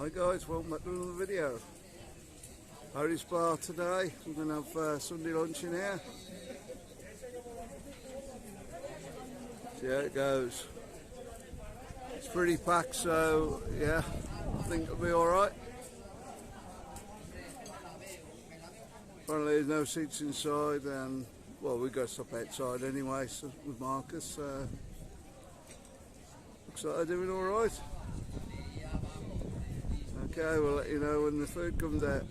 Hi guys, welcome back to another video. Harry's Bar today. We're going to have Sunday lunch in here. See how it goes. It's pretty packed, so yeah, I think it'll be alright. Apparently there's no seats inside, and well, we've got to stop outside anyway, so, with Marcus. Looks like they're doing alright. Okay, we'll let you know when the food comes out.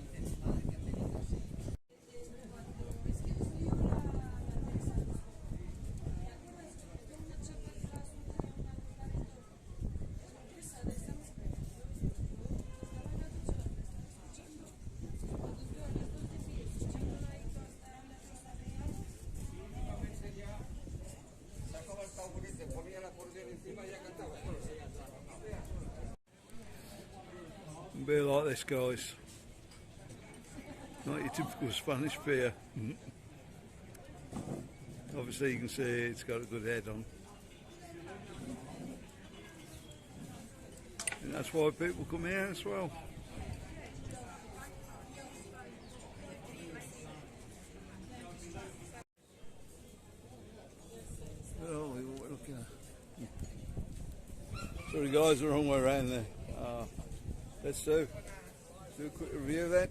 Beer like this, guys. Not your typical Spanish beer. Obviously you can see it's got a good head on. And that's why people come here as well. Oh, what we're looking at. Sorry guys, the wrong way around there. Let's do a quick review then.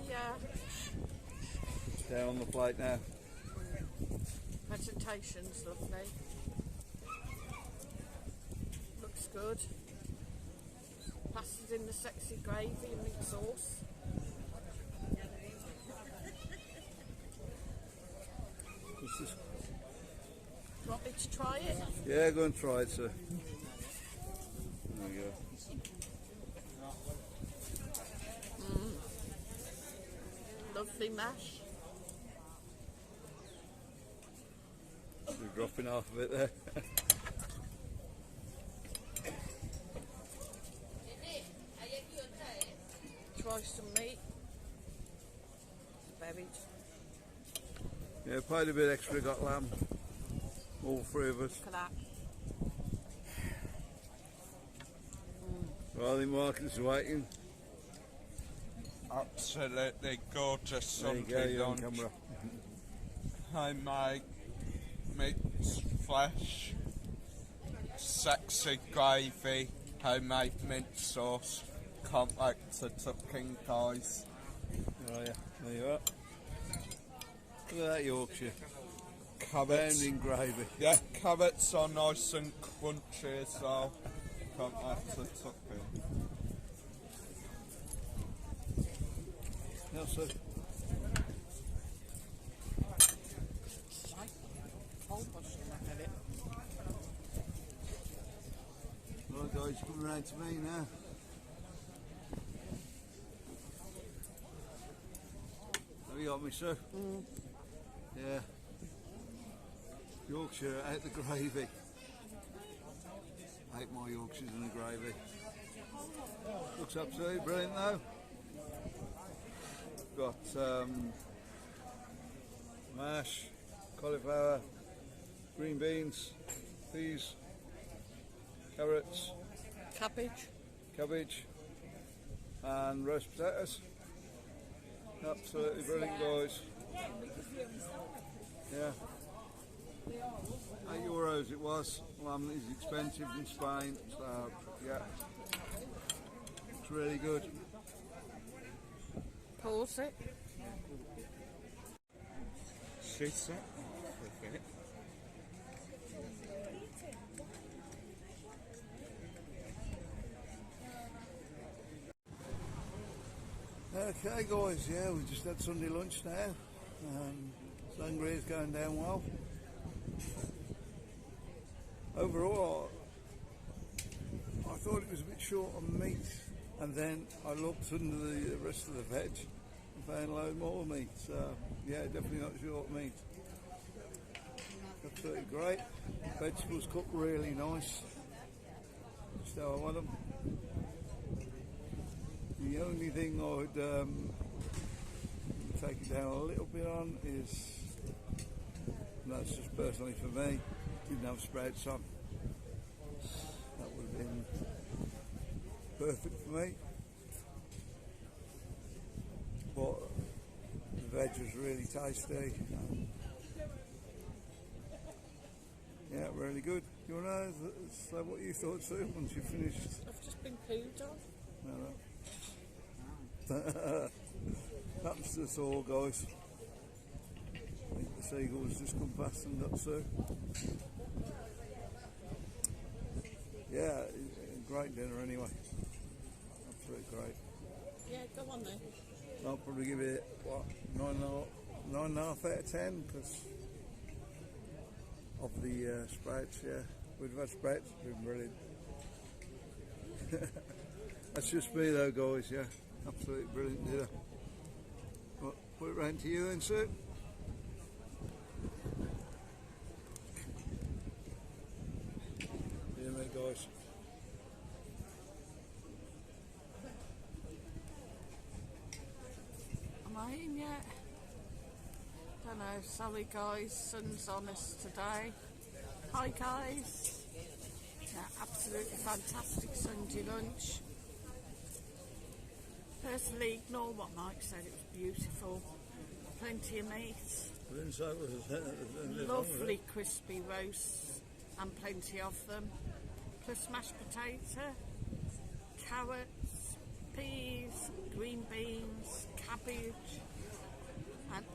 Yeah. It's down on the plate now. Presentation's lovely. Looks good. Pastas in the sexy gravy and mint sauce. What's this? Do you want me to try it? Yeah, go and try it, sir. There we go. Lovely mash. We're dropping half of it there. Try some meat. Buried. Yeah, paid a bit extra, got lamb. All three of us. Look at that. Well, I think Marcus is waiting. Absolutely gorgeous There you go, Sunday you're on lunch. camera. Homemade meat, flesh, sexy gravy, homemade mint sauce. Can't wait to cooking, guys. Oh yeah, there you are. Look at that Yorkshire. Carrots. Pounding gravy. Yeah, carrots are nice and crunchy as well. Can't wait to cooking. Yeah, so. Right guys, coming round to me now. Have you got me, sir? Yeah. Yorkshire out the gravy. I hate my Yorkshires in the gravy. Looks absolutely brilliant though. Got mash, cauliflower, green beans, peas, carrots, cabbage and roast potatoes. Absolutely brilliant, guys. Yeah. €8 it was. Lamb is expensive in Spain, so yeah. It's really good. Pause it. She's it. Okay guys, yeah, we just had Sunday lunch now. Sangria's going down well. Overall, I thought it was a bit short on meat, and then I looked under the rest of the veg and found a load more meat, so yeah, definitely not short meat. Absolutely great. Vegetables cooked really nice, just how I want them. The only thing I would take it down a little bit on is, and that's just personally for me, didn't have sprouts on. That would have been perfect for me. veg was really tasty. Yeah, really good. You want to say what you thought too once you finished? I've just been pooed on. No. Happens to us all, guys. I think the seagulls just come past and got Sue. Yeah, great dinner anyway. Absolutely great. Yeah, go on then. I'll probably give it, what, 9.5 out of 10 because of the sprouts, yeah. We've had sprouts, it's been brilliant. That's just me though, guys, yeah. Absolutely brilliant dinner. But put it round to you then, Sue. Yeah, mate, guys. Am I in yet? Don't know. Sorry, guys. Sun's on us today. Hi, guys. Yeah, absolutely fantastic Sunday lunch. Personally, ignore what Mike said. It was beautiful. Plenty of meat. I didn't say it was Lovely crispy roasts and plenty of them. Plus mashed potato, carrots, peas, green beans, cabbage, and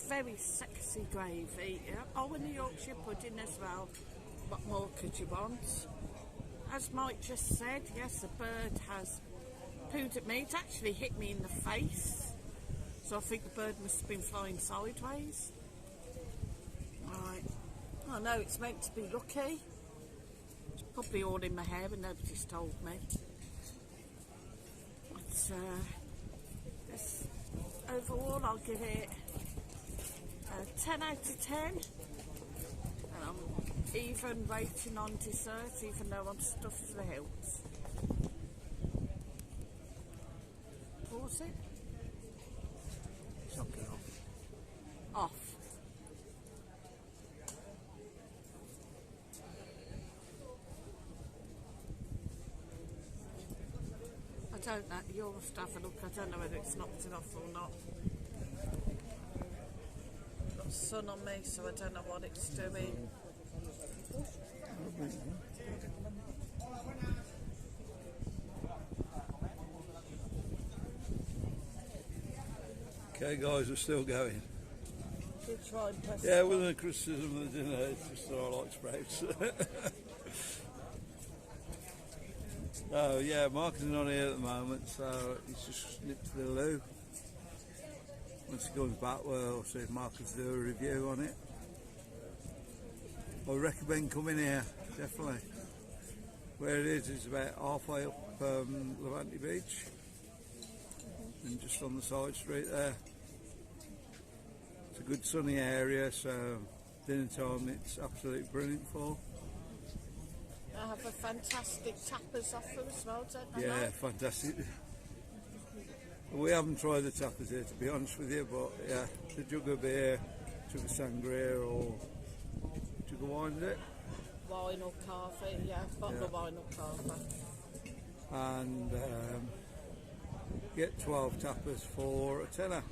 very sexy gravy. Yeah. Oh, and the Yorkshire pudding as well. What more could you want? As Mike just said, yes, a bird has pooed at me. It actually hit me in the face. So I think the bird must have been flying sideways. Right. Oh no, it's meant to be lucky. It's probably all in my hair and nobody's told me. But overall I'll give it a 10 out of 10. And I'm even rating on dessert, even though I'm stuffed to the hilts. Pause it. Knock it off. Off. I don't know, you'll have to have a look. I don't know whether it's knocked it off or not. Got sun on me, so I don't know what it's doing. Okay, guys, we're still going. We'll try and press Yeah, it with on. a criticism of the dinner, it's just that I like sprouts. Oh yeah, Mark is not here at the moment, so he's just nipped to the loo. Once he comes back, we'll see if Mark can do a review on it. I recommend coming here, definitely. Where it is about halfway up Levante Beach, and just on the side street there. It's a good sunny area, so dinner time it's absolutely brilliant for. I have a fantastic tapas offer as well, don't I? Yeah, Mike? fantastic. We haven't tried the tapas here, to be honest with you, but yeah, the jug of beer, jug of sangria, or jug of wine, is it? Wine or coffee, yeah, bottle of wine or coffee. And get 12 tapas for a tenner.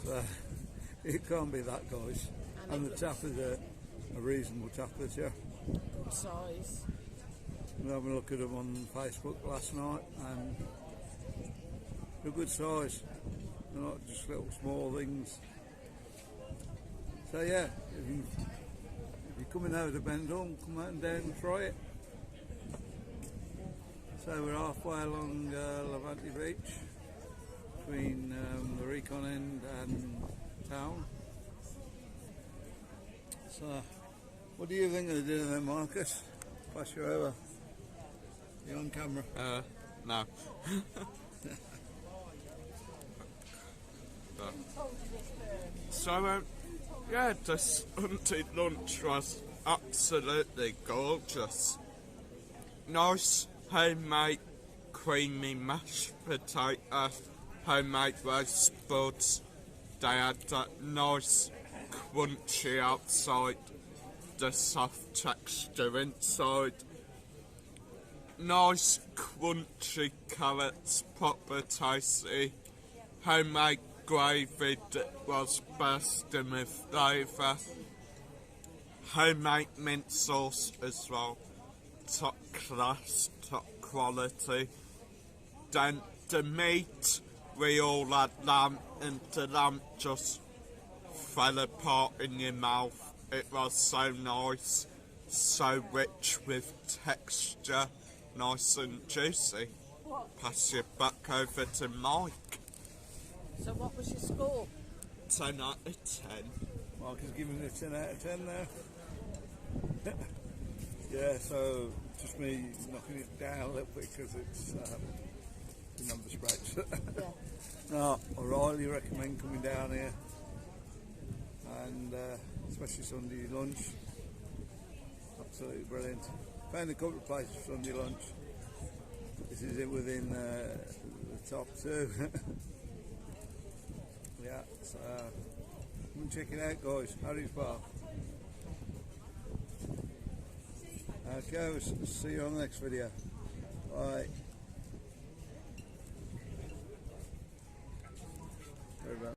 So it can't be that, guys. And the tapas are reasonable tapas, yeah. Good size. We had a look at them on Facebook last night, and they're good size. They're not just little small things. So yeah, if you're coming over to Benidorm, come out and down and try it. So we're halfway along Levante Beach, between the Recon end and town. So, what do you think of the dinner then, Marcus? Pass you over. You on camera? No. So, yeah, the Sunday lunch was absolutely gorgeous. Nice homemade creamy mashed potato, homemade roast buds. They had that nice crunchy outside, the soft texture inside. Nice crunchy carrots, proper tasty. homemade gravy that was bursting with flavour. Homemade mint sauce as well. Top class, top quality. Then the meat, we all had lamb, and the lamb just fell apart in your mouth. It was so nice, so rich with texture, nice and juicy. What? Pass you back over to Mike. So what was your score? 10 out of 10. Mark is giving it a 10 out of 10 there. Yeah, so just me knocking it down a little bit because it's been under scratch. Yeah. No, I highly recommend coming down here, and especially Sunday lunch. Absolutely brilliant. Found a couple of places for Sunday lunch. This is it within the top two. Yeah, so come and check it out, guys. Harry's Bar. Okay, we'll see you on the next video. Bye. Sorry about